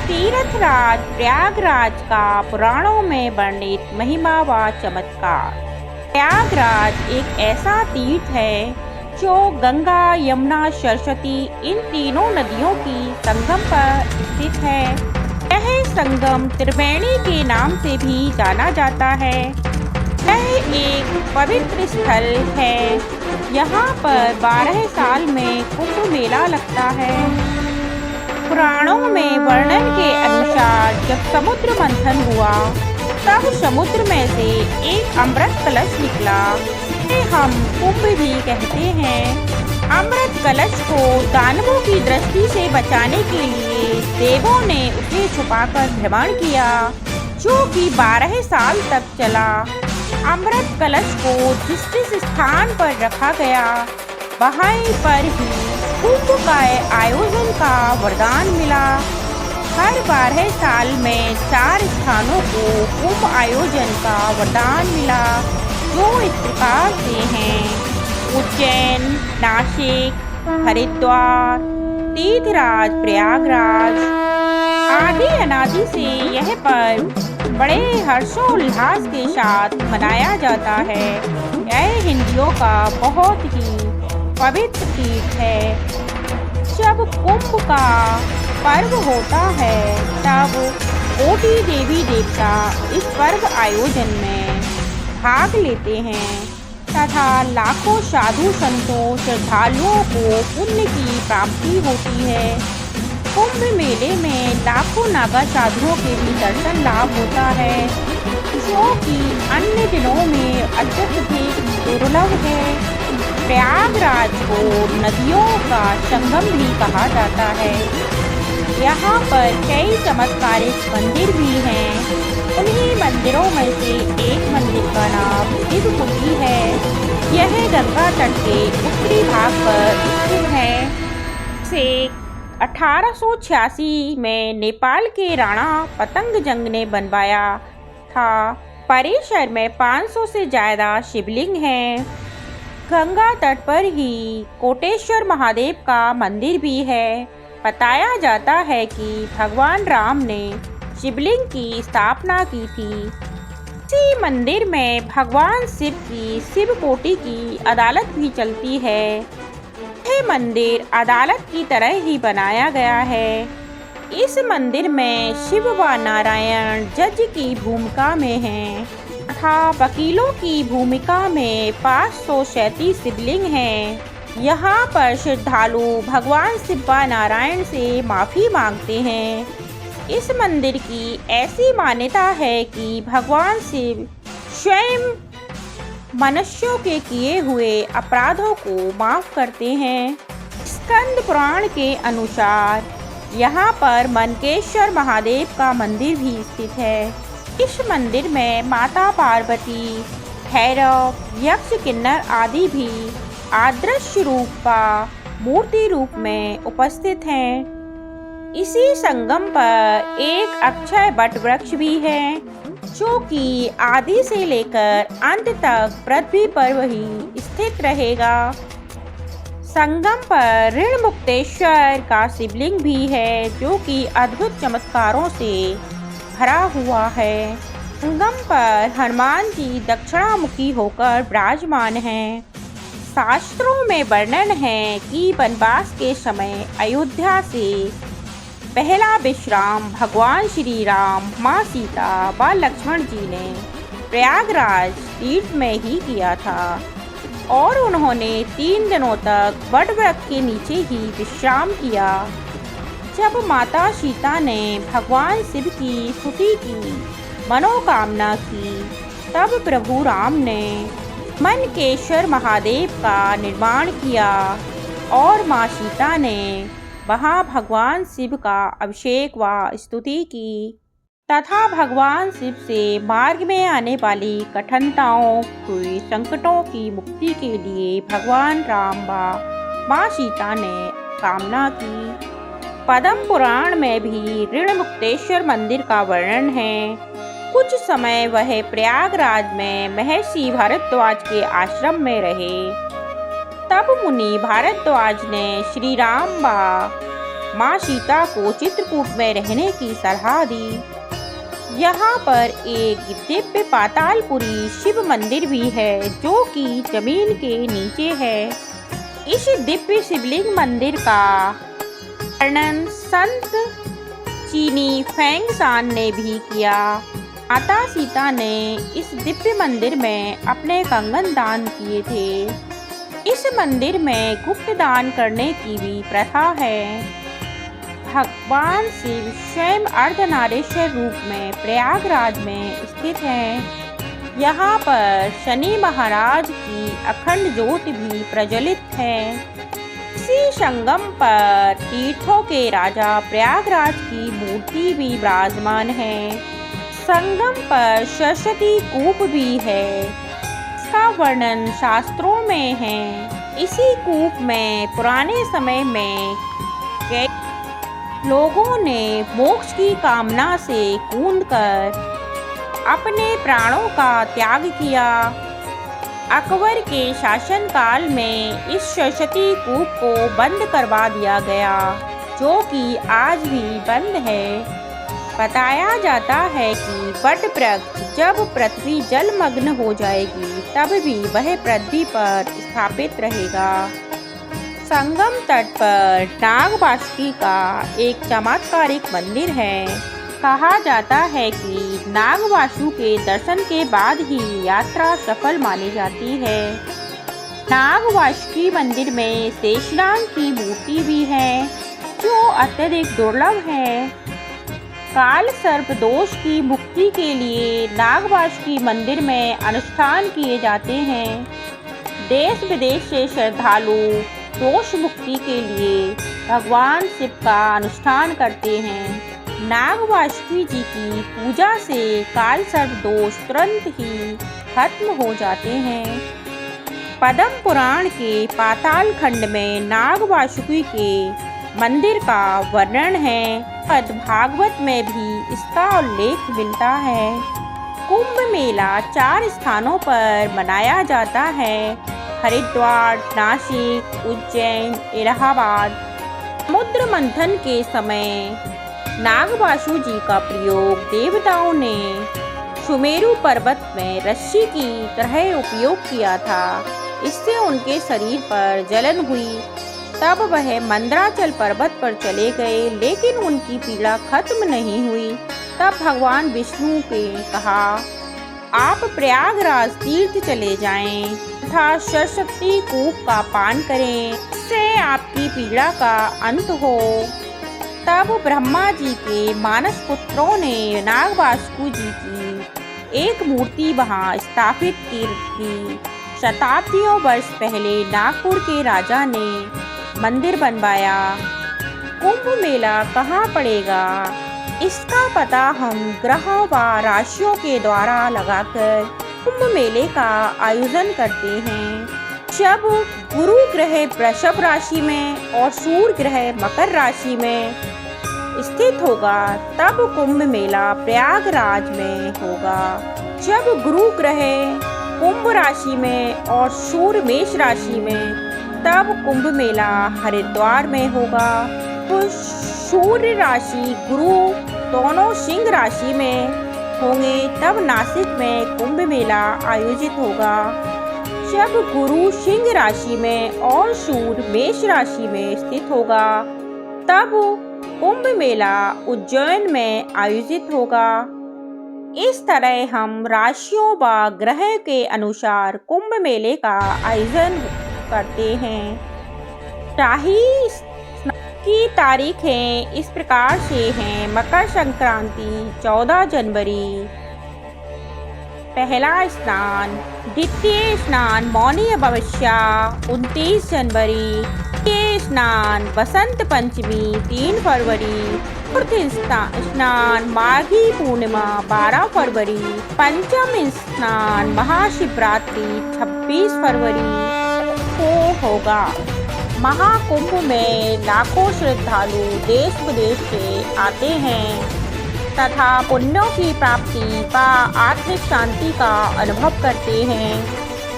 तीर्थराज प्रयागराज का पुराणों में वर्णित महिमा व चमत्कार। प्रयागराज एक ऐसा तीर्थ है जो गंगा, यमुना, सरस्वती इन तीनों नदियों की संगम पर स्थित है। यह संगम त्रिवेणी के नाम से भी जाना जाता है। यह एक पवित्र स्थल है। यहाँ पर 12 साल में कुंभ मेला लगता है। पुराणों में वर्णन के अनुसार जब समुद्र मंथन हुआ तब समुद्र में से एक अमृत कलश निकला, जिसे हम कुंभ भी कहते हैं। अमृत कलश को दानवों की दृष्टि से बचाने के लिए देवों ने उसे छुपाकर भ्रमण किया, जो कि 12 साल तक चला। अमृत कलश को जिस स्थान पर रखा गया वहीं पर ही कुंभ का आयोजन का वरदान मिला। हर 12 साल में 4 स्थानों को कुंभ आयोजन का वरदान मिला, जो इस प्रकार से हैं: उज्जैन, नासिक, हरिद्वार, तीर्थराज प्रयागराज। आदि अनादि से यह पर्व बड़े हर्षोल्लास के साथ मनाया जाता है। यह हिंदुओं का बहुत ही पवित्र तीर्थ है। जब कुंभ का पर्व होता है तब कोटि देवी देवता इस पर्व आयोजन में भाग लेते हैं तथा लाखों साधु संतों श्रद्धालुओं को पुण्य की प्राप्ति होती है। कुंभ मेले में लाखों नागा साधुओं के भी दर्शन लाभ होता है, जो कि अन्य दिनों में अत्यधिक दुर्लभ है। प्रयागराज को नदियों का संगम भी कहा जाता है। यहाँ पर कई चमत्कारिक मंदिर भी हैं। उन्हीं मंदिरों में से एक मंदिर का नाम शिवकुटी है। यह गंगा तट के उत्तरी भाग पर स्थित है। से 1886 में नेपाल के राणा पतंगजंग ने बनवाया था। परिसर में 500 से ज़्यादा शिवलिंग हैं। गंगा तट पर ही कोटेश्वर महादेव का मंदिर भी है। बताया जाता है कि भगवान राम ने शिवलिंग की स्थापना की थी। इसी मंदिर में भगवान शिव की शिवकोटि की अदालत भी चलती है। यह मंदिर अदालत की तरह ही बनाया गया है। इस मंदिर में शिव व नारायण जज की भूमिका में हैं तथा वकीलों की भूमिका में 537 शिवलिंग हैं। यहाँ पर श्रद्धालु भगवान शिव व नारायण से माफ़ी मांगते हैं। इस मंदिर की ऐसी मान्यता है कि भगवान शिव स्वयं मनुष्यों के किए हुए अपराधों को माफ़ करते हैं। स्कंद पुराण के अनुसार यहाँ पर मनकेश्वर महादेव का मंदिर भी स्थित है। इस मंदिर में माता पार्वती, भैरव, यक्ष, किन्नर आदि भी आदर्श रूप का मूर्ति रूप में उपस्थित हैं। इसी संगम पर एक अक्षय वट वृक्ष भी है, जो कि आदि से लेकर अंत तक पृथ्वी पर वही स्थित रहेगा। संगम पर ऋण मुक्तेश्वर का शिवलिंग भी है, जो कि अद्भुत चमत्कारों से भरा हुआ है। संगम पर हनुमान जी दक्षिणामुखी होकर विराजमान हैं। शास्त्रों में वर्णन है कि वनवास के समय अयोध्या से पहला विश्राम भगवान श्री राम, माँ सीता व लक्ष्मण जी ने प्रयागराज तीर्थ में ही किया था और उन्होंने 3 दिनों तक वट वृक्ष के नीचे ही विश्राम किया। जब माता सीता ने भगवान शिव की स्तुति की मनोकामना की, तब प्रभु राम ने मनकेश्वर महादेव का निर्माण किया और माँ सीता ने वहाँ भगवान शिव का अभिषेक व स्तुति की तथा भगवान शिव से मार्ग में आने वाली कठिनताओं हुई संकटों की मुक्ति के लिए भगवान राम व माँ सीता ने कामना की। पद्म पुराण में भी ऋण मुक्तेश्वर मंदिर का वर्णन है। कुछ समय वह प्रयागराज में महर्षि भारद्वाज के आश्रम में रहे। तब मुनि भारद्वाज ने श्री राम व माँ सीता को चित्रकूट में रहने की सलाह दी। यहाँ पर एक दिव्य पातालपुरी शिव मंदिर भी है जो कि जमीन के नीचे है। इस दिव्य शिवलिंग मंदिर का वर्णन संत चीनी फेंगसान ने भी किया। माता सीता ने इस दिव्य मंदिर में अपने कंगन दान किए थे। इस मंदिर में गुप्त दान करने की भी प्रथा है। भगवान शिव स्वयं अर्धनारीश्वर रूप में प्रयागराज में स्थित हैं। यहाँ पर शनि महाराज की अखंड ज्योत भी प्रज्वलित है। इसी संगम पर तीर्थों के राजा प्रयागराज की मूर्ति भी विराजमान है। संगम पर सरस्वती कूप भी है। इसका वर्णन शास्त्रों में है। इसी कूप में पुराने समय में कई लोगों ने मोक्ष की कामना से कूदकर अपने प्राणों का त्याग किया। अकबर के शासनकाल में इस सरस्वती कूप को बंद करवा दिया गया, जो कि आज भी बंद है। बताया जाता है कि वट वृक्ष जब पृथ्वी जलमग्न हो जाएगी तब भी वह पृथ्वी पर स्थापित रहेगा। संगम तट पर नागवासुकी का एक चमत्कारिक मंदिर है। कहा जाता है कि नागवासु के दर्शन के बाद ही यात्रा सफल मानी जाती है। नागवासुकी मंदिर में शेषनाग की मूर्ति भी है जो अत्यधिक दुर्लभ है। काल सर्प दोष की मुक्ति के लिए नागवासुकी मंदिर में अनुष्ठान किए जाते हैं। देश विदेश से श्रद्धालु दोष मुक्ति के लिए भगवान शिव का अनुष्ठान करते हैं। नागवासुकी जी की पूजा से काल सर्प दोष तुरंत ही खत्म हो जाते हैं। पद्म पुराण के पाताल खंड में नागवासुकी के मंदिर का वर्णन है। पद्म भागवत में भी इसका उल्लेख मिलता है। कुंभ मेला 4 स्थानों पर मनाया जाता है: हरिद्वार, नासिक, उज्जैन, इलाहाबाद। समुद्र मंथन के समय नागवासु जी का प्रयोग देवताओं ने सुमेरु पर्वत में रस्सी की तरह उपयोग किया था। इससे उनके शरीर पर जलन हुई। तब वह मंदराचल पर्वत पर चले गए, लेकिन उनकी पीड़ा खत्म नहीं हुई। तब भगवान विष्णु ने कहा, आप प्रयागराज तीर्थ चले जाएं तथा सरस्वती कूप का पान करें, इससे आपकी पीड़ा का अंत हो। तब ब्रह्मा जी के मानस पुत्रों ने नागवासुकी जी की एक मूर्ति वहां स्थापित की थी। शताब्दियों वर्ष पहले नागपुर के राजा ने मंदिर बनवाया। कुंभ मेला कहाँ पड़ेगा, इसका पता हम ग्रहों व राशियों के द्वारा लगाकर कुंभ मेले का आयोजन करते हैं। जब गुरु ग्रह वृषभ राशि में और सूर्य ग्रह मकर राशि में स्थित होगा तब कुंभ मेला प्रयागराज में होगा। जब गुरु ग्रह कुंभ राशि में और सूर्य मेष राशि में तब कुंभ मेला हरिद्वार में होगा। तो सूर्य राशि गुरु दोनों सिंह राशि में होंगे तब नासिक में कुंभ मेला आयोजित होगा। जब गुरु सिंह राशि में और सूर्य मेष राशि में स्थित होगा तब कुंभ मेला उज्जैन में आयोजित होगा। इस तरह हम राशियों व ग्रह के अनुसार कुंभ मेले का आयोजन करते हैं। शाही की तारीखें इस प्रकार से हैं: मकर संक्रांति 14 जनवरी, पहला स्नान, द्वितीय स्नान मौनी अमावस्या 29 जनवरी, तृतीय स्नान बसंत पंचमी 3 फरवरी, चतुर्थ स्नान माघी पूर्णिमा 12 फरवरी, पंचम स्नान महाशिवरात्रि 26 फरवरी को होगा। महाकुंभ में लाखों श्रद्धालु देश विदेश से आते हैं तथा पुण्यों की प्राप्ति व आत्मिक शांति का अनुभव करते हैं।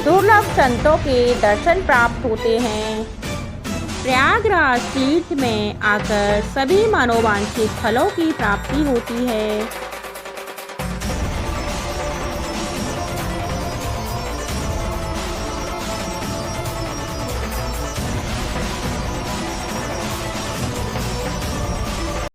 दुर्लभ संतों के दर्शन प्राप्त होते हैं। प्रयागराज तीर्थ में आकर सभी मनोवांछित फलों की प्राप्ति होती है।